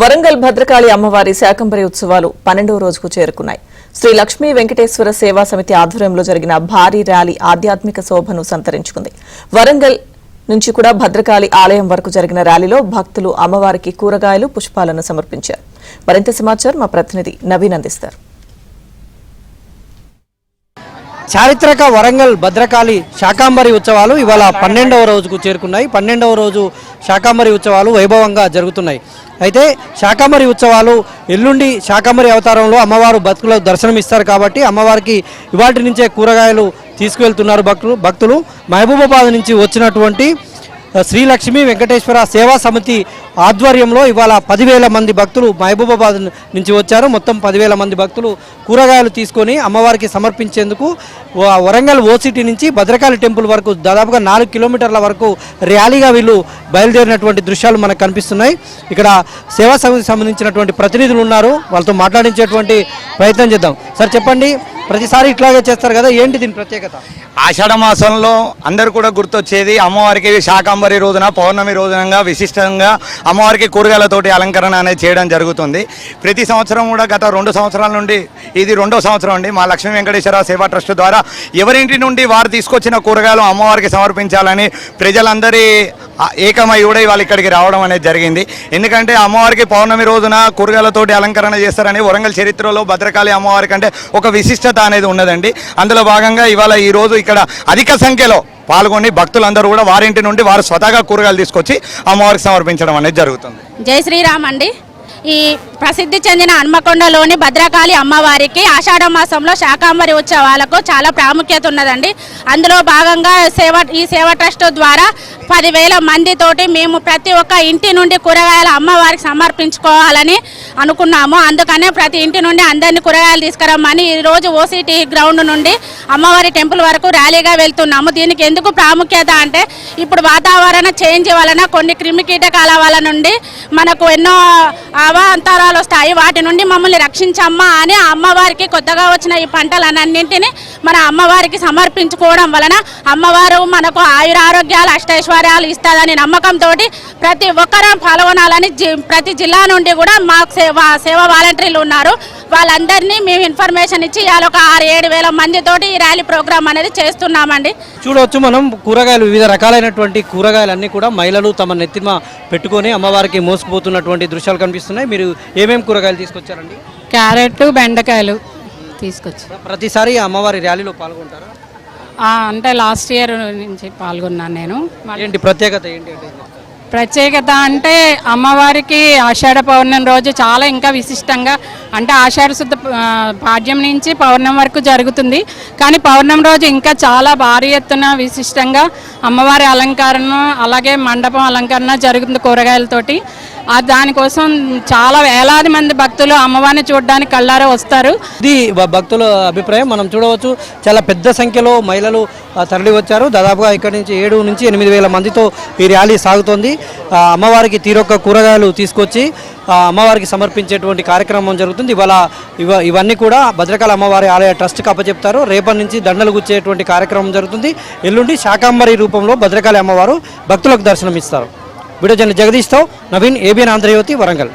వరంగల్ భద్రకాళి అమ్మవారి శాకంబరి ఉత్సవాలు 12వ రోజుకు చేరుకున్నాయి. శ్రీ లక్ష్మీ వెంకటేశ్వర సేవా సమితి ఆధ్వర్యంలో జరిగిన భారీ ర్యాలీ ఆధ్యాత్మిక శోభను సంతరించుకుంది. వరంగల్ నుంచి కూడా భద్రకాళి ఆలయం వరకు జరిగిన ర్యాలీలో భక్తులు అమ్మవారికి కూరగాయలు, పుష్పాలను సమర్పించారు. మరింత సమాచారం మా ప్రతినిధి నవీన్ అందిస్తారు. చారిత్రక వరంగల్ భద్రకాళి శాకంబరి ఉత్సవాలు ఇవాళ 12వ రోజుకు చేరుకున్నాయి. 12వ రోజు శాకంబరి ఉత్సవాలు వైభవంగా జరుగుతున్నాయి. అయితే శాకంబరి ఉత్సవాలు ఎల్లుండి శాకంబరి అవతారంలో అమ్మవారు భక్తులకు దర్శనమిస్తారు కాబట్టి అమ్మవారికి ఇవాటి నుంచే కూరగాయలు తీసుకువెళ్తున్నారు భక్తులు. మహబూబాబాద్ నుంచి వచ్చినటువంటి శ్రీ లక్ష్మీ వెంకటేశ్వర సేవా సమితి ఆధ్వర్యంలో ఇవాళ 10,000 మంది భక్తులు మహబూబాబాద్ నుంచి వచ్చారు. మొత్తం 10,000 మంది భక్తులు కూరగాయలు తీసుకొని అమ్మవారికి సమర్పించేందుకు వరంగల్ ఓసిటీ నుంచి భద్రకాళి టెంపుల్ వరకు దాదాపుగా 4 కిలోమీటర్ల వరకు ర్యాలీగా వీళ్ళు బయలుదేరినటువంటి దృశ్యాలు మనకు కనిపిస్తున్నాయి. ఇక్కడ సేవా సమితికి సంబంధించినటువంటి ప్రతినిధులు ఉన్నారు, వాళ్ళతో మాట్లాడించేటువంటి ప్రయత్నం చేద్దాం. సార్ చెప్పండి, ప్రతిసారి ఇట్లాగే చేస్తారు కదా, ఏంటి దీని ప్రత్యేకత? ఆషాఢ మాసంలో అందరు కూడా గుర్తొచ్చేది అమ్మవారికి శాకంబరి రోజున పౌర్ణమి రోజునంగా విశిష్టంగా అమ్మవారికి కూరగాయలతోటి అలంకరణ అనేది చేయడం జరుగుతుంది. ప్రతి సంవత్సరం కూడా గత 2 సంవత్సరాల నుండి ఇది 2వ సంవత్సరం అండి. మా లక్ష్మీ వెంకటేశ్వర సేవా ట్రస్ట్ ద్వారా ఎవరింటి నుండి వారు తీసుకొచ్చిన కూరగాయలు అమ్మవారికి సమర్పించాలని ప్రజలందరి ఏకమై కూడా ఇవాళ ఇక్కడికి రావడం అనేది జరిగింది. ఎందుకంటే అమ్మవారికి పౌర్ణమి రోజున కూరగాయలతోటి అలంకరణ చేస్తారని వరంగల్ చరిత్రలో భద్రకాళి అమ్మవారికి అంటే ఒక విశిష్టత అనేది ఉన్నదండి. అందులో భాగంగా ఇవాళ ఈ రోజు ఇక్కడ అధిక సంఖ్యలో పాల్గొని భక్తులందరూ కూడా వారింటి నుండి వారు స్వతహాగా కూరగాయలు తీసుకొచ్చి అమ్మవారికి సమర్పించడం అనేది జరుగుతుంది. జై శ్రీరామ్ అండి. ఈ ప్రసిద్ధి చెందిన హన్మకొండలోని భద్రకాళి అమ్మవారికి ఆషాఢ మాసంలో శాకంబరి ఉత్సవాలకు చాలా ప్రాముఖ్యత ఉన్నదండి. అందులో భాగంగా ఈ సేవా ట్రస్ట్ ద్వారా 10,000 మందితోటి మేము ప్రతి ఒక్క ఇంటి నుండి కూరగాయలు అమ్మవారికి సమర్పించుకోవాలని అనుకున్నాము. అందుకనే ప్రతి ఇంటి నుండి అందరినీ కూరగాయలు తీసుకురమ్మని ఈరోజు ఓసిటీ గ్రౌండ్ నుండి అమ్మవారి టెంపుల్ వరకు ర్యాలీగా వెళ్తున్నాము. దీనికి ఎందుకు ప్రాముఖ్యత అంటే ఇప్పుడు వాతావరణ చేంజ్ వలన కొన్ని క్రిమికీటకాల వల్ల నుండి మనకు ఎన్నో అవాంతరాలు వస్తాయి. వాటి నుండి మమ్మల్ని రక్షించమ్మా అని అమ్మవారికి కొత్తగా వచ్చిన ఈ పంటలన్నింటినీ మన అమ్మవారికి సమర్పించుకోవడం వలన అమ్మవారు మనకు ఆయురారోగ్యాలు అష్టైశ్వర్యాలు ఇస్తుందని నమ్మకంతో ప్రతి ఒక్కరూ పాల్గొనాలని ప్రతి జిల్లా నుండి కూడా మాకు సేవా వాలంటీర్లు ఉన్నారు. వాళ్ళందరినీ మేము ఇన్ఫర్మేషన్ ఇచ్చి ఇవాళ ఒక 6-7 వేల మందితోటి ఈ ర్యాలీ ప్రోగ్రామ్ అనేది చేస్తున్నామండి. చూడవచ్చు మనం కూరగాయలు, వివిధ రకాలైనటువంటి కూరగాయలన్నీ కూడా మహిళలు తమ నెత్తిమ పెట్టుకొని అమ్మవారికి మోసుకుపోతున్నటువంటి దృశ్యాలు కనిపిస్తున్నాయి. మీరు ఏమేమి కూరగాయలు తీసుకొచ్చారండి? క్యారెట్, బెండకాయలు తీసుకొచ్చారు. ప్రతిసారి అమ్మవారి ర్యాలీలో పాల్గొంటారా? అంటే లాస్ట్ ఇయర్ నుంచి పాల్గొన్నాను నేను. ఏంటి ప్రత్యేకత ఏంటి? ప్రత్యేకత అంటే అమ్మవారికి ఆషాఢ పౌర్ణమి రోజు చాలా ఇంకా విశిష్టంగా, అంటే ఆషాఢ శుద్ధ పాడ్యం నుంచి పౌర్ణమి వరకు జరుగుతుంది. కానీ పౌర్ణమి రోజు ఇంకా చాలా భారీ ఎత్తున విశిష్టంగా అమ్మవారి అలంకరణ, అలాగే మండపం అలంకరణ జరుగుతుంది కూరగాయలతోటి. దానికోసం చాలా వేలాది మంది భక్తులు అమ్మవారిని చూడడానికి కళ్ళారా వస్తారు. ఇది భక్తుల అభిప్రాయం. మనం చూడవచ్చు, చాలా పెద్ద సంఖ్యలో మహిళలు తరలి వచ్చారు. దాదాపుగా ఇక్కడి నుంచి 7 నుంచి 8 వేల మందితో ఈ ర్యాలీ సాగుతోంది. అమ్మవారికి తీరొక్క కూరగాయలు తీసుకొచ్చి అమ్మవారికి సమర్పించేటువంటి కార్యక్రమం జరుగుతుంది. ఇవన్నీ కూడా భద్రకాళి అమ్మవారి ఆలయ ట్రస్ట్కి అప్పచెప్తారు. రేపటి నుంచి దండలు గుచ్చేటువంటి కార్యక్రమం జరుగుతుంది. ఎల్లుండి శాకంబరి రూపంలో భద్రకాళి అమ్మవారు భక్తులకు దర్శనమిస్తారు. వీడియో జర్నలిస్ట్ జగదీష్తో నవీన్, ఏబిఎన్ ఆంధ్రజ్యోతి, వరంగల్.